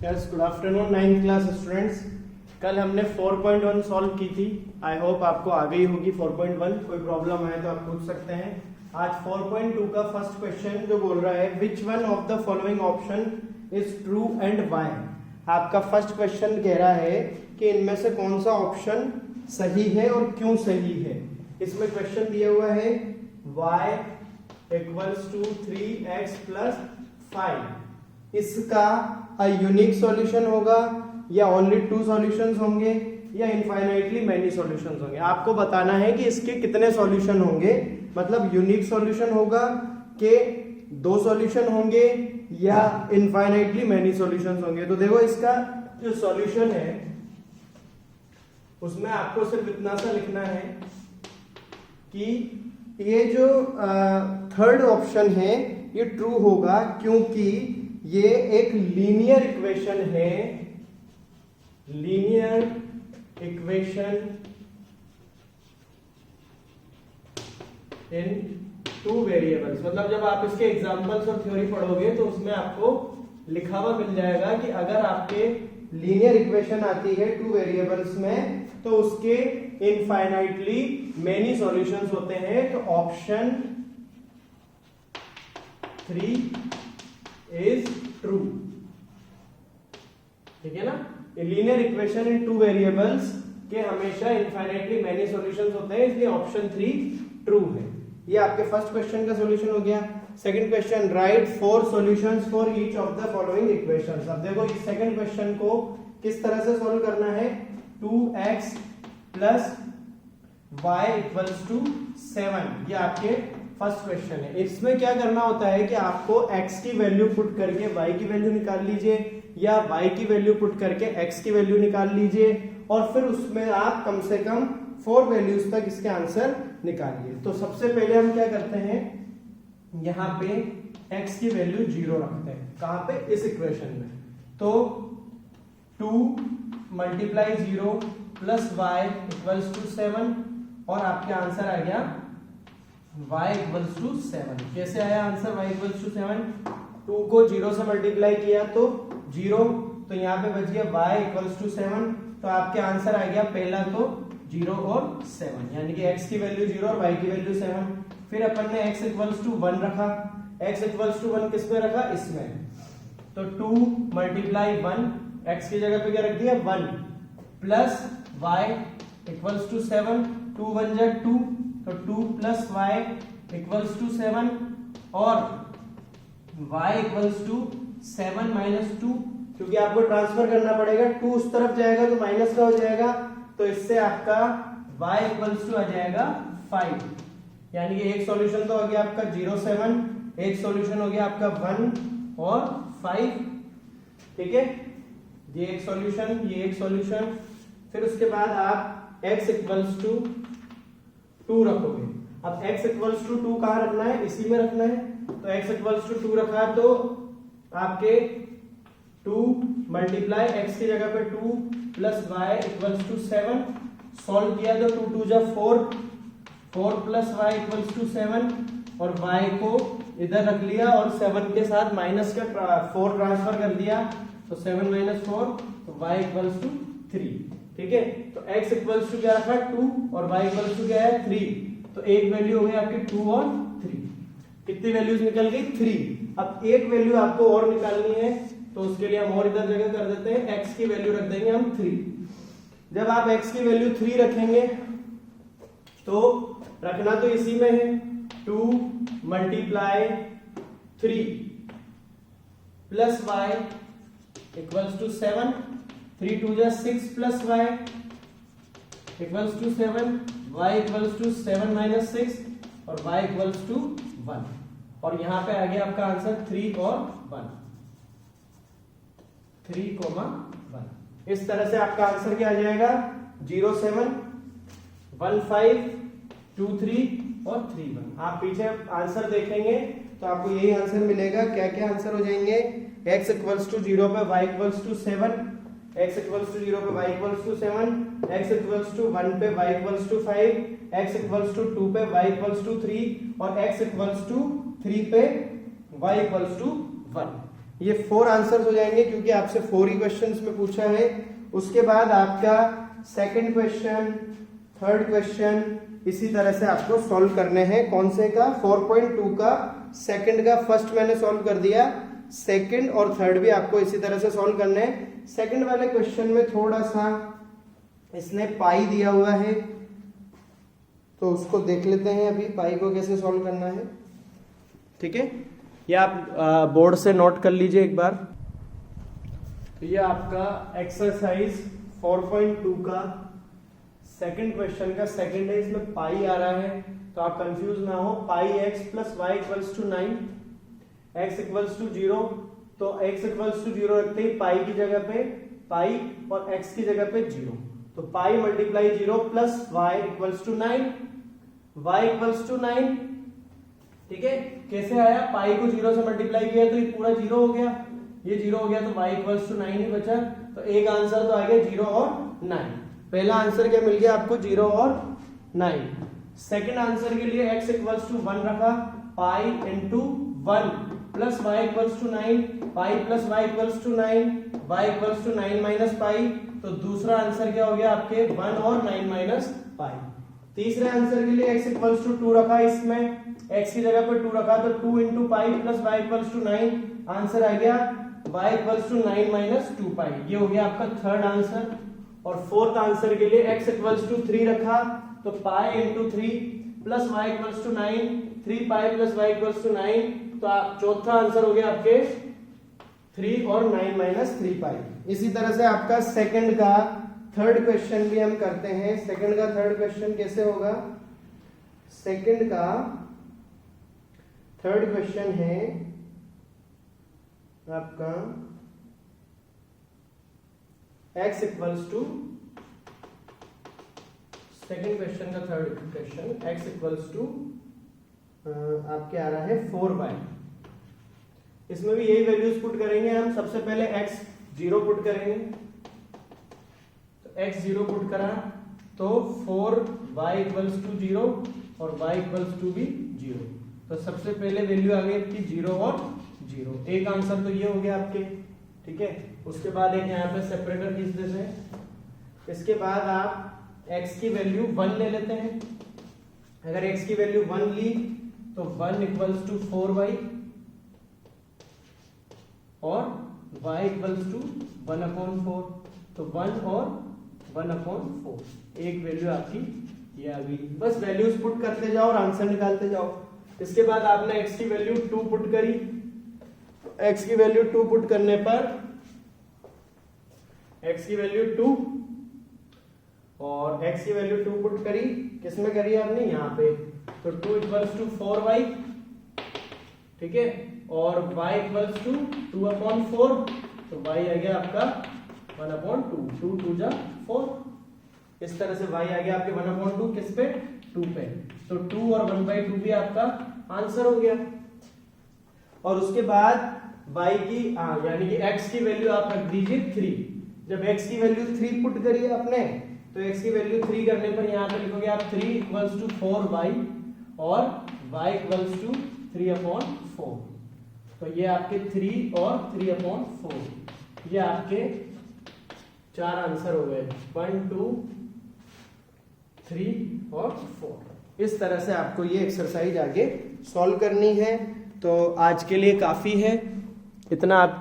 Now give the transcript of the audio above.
Yes, good afternoon 9th class students. कल हमने 4.1 solve की थी। आई होप आपको आ गई होगी 4.1। कोई प्रॉब्लम है तो आप पूछ सकते हैं। आज 4.2 का फर्स्ट क्वेश्चन जो बोल रहा है which one of the following option is true and why. आपका फर्स्ट क्वेश्चन कह रहा है कि इनमें से कौन सा ऑप्शन सही है और क्यों सही है। इसमें क्वेश्चन दिया हुआ है y equals to 3x plus 5। इसका यूनिक सॉल्यूशन होगा या ओनली 2 सॉल्यूशंस होंगे या इनफाइनाइटली मैनी सॉल्यूशंस होंगे। आपको बताना है कि इसके कितने सॉल्यूशन होंगे, मतलब यूनिक सॉल्यूशन होगा कि 2 सॉल्यूशन होंगे या इनफाइनाइटली मैनी सॉल्यूशंस होंगे। तो देखो इसका जो सॉल्यूशन है उसमें आपको सिर्फ इतना सा लिखना है कि ये जो थर्ड ऑप्शन है ये ट्रू होगा क्योंकि ये एक लीनियर इक्वेशन है। लीनियर इक्वेशन इन 2 वेरिएबल्स, मतलब जब आप इसके एग्जांपल्स और थ्योरी पढ़ोगे तो उसमें आपको लिखा हुआ मिल जाएगा कि अगर आपके लीनियर इक्वेशन आती है 2 वेरिएबल्स में तो उसके इनफाइनाइटली मेनी सॉल्यूशंस होते हैं। तो ऑप्शन 3 इज ट्रू। ठीक है ना। लीनियर इक्वेशन इन 2 वेरिएबल्स के हमेशा इनफाइनाइटली मेनी सॉल्यूशंस होते हैं, इसलिए ऑप्शन 3 ट्रू है। ये आपके फर्स्ट क्वेश्चन का सॉल्यूशन हो गया। Second question, right 4 solutions for each of the following equations. अब देखो इस सेकंड क्वेश्चन को किस तरह से सॉल्व करना है। 2x plus y equals to 7, ये आपके फर्स्ट क्वेश्चन है। इसमें क्या करना होता है कि आपको x की वैल्यू पुट करके y की वैल्यू निकाल लीजिए या y की वैल्यू पुट करके x की वैल्यू निकाल लीजिए और फिर उसमें आप कम से कम 4 वैल्यूज तक इसके आंसर निकालिए। तो सबसे पहले हम क्या करते हैं, यहाँ पे x की वैल्यू 0 रखते हैं। कहां पे? इस इक्वेशन में। तो 2 multiply 0 plus y equals to 7 और आपका आंसर आ गया y इक्वल्स टू 7। कैसे आया आंसर y इक्वल्स टू 7? 2 को 0 से मल्टीप्लाई किया तो 0, तो यहाँ पे बच गया y इक्वल्स टू 7। तो आपके आंसर आ गया पहला तो 0 और 7, यानी कि x की वैल्यू 0 और y की वैल्यू 7। फिर अपन ने x इक्वल्स टू 1 रखा। x इक्वल्स टू 1 किस में रखा? इसमें। तो 2 मल्टीप्लाई 1, x की जगह पे क्या रख दिया? 1 प्लस y इक्वल्स टू 7। 2 1 जा 2, तो 2 प्लस y इक्वल्स टू 7 और y इक्वल्स टू 7 माइनस 2, क्योंकि आपको ट्रांसफर करना पड़ेगा। 2 उस तरफ जाएगा तो माइनस का हो जाएगा, तो इससे आपका y इक्वल्स टू आ जाएगा 5। यानी कि एक सॉल्यूशन तो हो गया आपका 0 7, एक सॉल्यूशन हो गया आपका 1 और 5। ठीक है, ये एक सॉल्यूशन, ये एक सॉल्यूशन। फिर उसके बाद आप x इक्वल्स टू 2 रखोगे। अब x इक्वल्स टू 2 कहां रखना है? इसी में रखना है। तो x इक्वल्स टू 2 रखा तो आपके 2 मल्टीप्लाई x की जगह पे 2 plus y equals to 7। Solve किया तो 2 2 जा 4, 4 प्लस y इक्वल्स टू 7 और y को इधर रख लिया और 7 के साथ माइनस का 4 ट्रांसफर कर दिया, तो 7 माइनस 4, तो y इक्वल्स टू 3। ठीक है, तो x इक्वल्स टू क्या रखा? 2 और y इक्वल्स टू क्या है? 3। तो एक वैल्यू हो गई आपकी 2 और 3। कितनी वैल्यूज निकल गई? 3। अब एक वैल्यू आपको और निकालनी है तो उसके लिए हम और इधर जगह कर देते हैं, x की वैल्यू रख देंगे हम 3। जब आप x की वैल्यू 3 रखेंगे तो रखना तो इसी में है। 2 multiply 3 plus y equals to 7। 3 2 जा 6 plus y equals to 7, y equals to 7 minus 6 और y इक्वल्स टू 1। और यहां पे आ गया आपका आंसर 3 और 1, 3,1। इस तरह से आपका आंसर क्या आ जाएगा? 0 7 1 5 2 3 और 3 1। आप पीछे आंसर देखेंगे तो आपको यही आंसर मिलेगा। क्या क्या आंसर हो जाएंगे? x इक्वल्स टू 0 पे y equals to 7, x equals to 0 पे y equals to 7, x equals to 1 पे y equals to 5, x equals to 2 पे y इक्वल्स टू 3 और x इक्वल्स टू 3 पे y इक्वल्स टू 1। ये 4 answers हो जाएंगे क्योंकि आपसे 4 ही क्वेश्चंस में पूछा है। उसके बाद आपका सेकंड क्वेश्चन, थर्ड क्वेश्चन इसी तरह से आपको सॉल्व करने हैं। कौन से का? 4.2 का सेकंड का फर्स्ट मैंने सॉल्व कर दिया, सेकंड और थर्ड भी आपको इसी तरह से सॉल्व करने हैं। सेकंड वाले क्वेश्चन में थोड़ा सा इसने पाई दिया हुआ है तो उसको देख लेते हैं अभी, पाई को कैसे सॉल्व करना है। ठीक है, ये आप बोर्ड से नोट कर लीजिए एक बार। तो ये आपका एक्सरसाइज 4.2 का सेकंड क्वेश्चन का सेकंड है, इसमें पाई आ रहा है तो आप कंफ्यूज ना हो। Pi x plus Y equals to 9, x equals to 0, तो एक्स इक्वल्स टू 0 रखते ही पाई की जगह पे पाई और एक्स की जगह पे 0, तो pi multiply 0 plus Y equals to 9, Y equals to 9। ठीक है, कैसे आया? पाई को 0 से मल्टीप्लाई किया तो ये पूरा 0 हो गया, ये 0 हो गया तो y इक्वल्स टू 9 ही बचा। तो एक आंसर तो आ गया 0 और 9। पहला आंसर क्या मिल गया आपको? 0 और 9। सेकंड आंसर के लिए x इक्वल्स टू 1 रखा, pi into 1 plus y equals to 9, pi plus y equals to 9, y equals to 9 minus pi. तो दूसरा आंसर क्या हो गया आपके? 1 और 9 माइनस पाई। तीसरे आंसर के लिए x इक्वल्स टू 2 रखा, इसमें x की जगह पर 2 रखा तो 2 into pi plus y equals to 9, answer आ गया y equals to 9 minus 2 pi. ये हो गया आपका थर्ड आंसर। और फोर्थ आंसर के लिए x इक्वल्स टू 3 रखा तो pi into 3 plus y equals to 9, 3 pi plus y equals to 9। तो चौथा आंसर हो गया आपके 3 और 9 माइनस 3 पाई। इसी तरह से आपका सेकंड का थर्ड क्वेश्चन भी हम करते हैं। सेकंड का थर्ड क्वेश्चन कैसे होगा? सेकंड का थर्ड क्वेश्चन है आपका x equals to, second question का third question x equals to आपके आ रहा है 4y। इसमें भी यही वैल्यूज पुट करेंगे हम। सबसे पहले x 0 पुट करेंगे, तो x 0 पुट करा तो 4y इक्वल्स टू 0 और y इक्वल्स टू भी 0। तो सबसे पहले वैल्यू आ गई आपकी 0 और 0। एक आंसर तो ये हो गया आपके। ठीक है, उसके बाद एक यहाँ पे सेपरेटर खींच देते हैं। इसके बाद आप x की वैल्यू 1 ले लेते हैं। अगर x की वैल्यू 1 ली तो 1 इक्वल्स टू 4y और y इक्वल्स टू 1/4। तो 1 और 1/4 एक वैल्यू आपकी ये आ गई। बस वैल्यूज पुट करते जाओ और आंसर निकालते जाओ। इसके बाद आपने x की वैल्यू 2 पुट करी, x की वैल्यू 2 पुट करने पर x की वैल्यू 2 और x की वैल्यू 2 पुट करी, किसमें करी आपने? यहाँ पे। तो 2 इक्वल्स टू 4y। ठीक है, और y इक्वल्स टू 2/4। तो y आ गया आपका 1/2, 2 2 जा 4। इस तरह से y आ गया आपके 1/2 किस पे? 2 पे। तो 2 और 1/2 भी आपका आंसर हो गया। और उसके बाद y की यानी कि x की वैल्यू आप रख दीजिए 3। जब x की वैल्यू 3 पुट करिए आपने तो x की वैल्यू 3 करने पर यहाँ पे लिखोगे आप 3 इक्वल्स टू 4y और y इक्वल्स टू 3/4। तो ये आपके 3 और 3/4 ये आपके 4 आंसर हो गए, 1 2 3 और 4। इस तरह से आपको ये एक्सरसाइज आगे सॉल्व करनी है। तो आज के लिए काफी है इतना। आप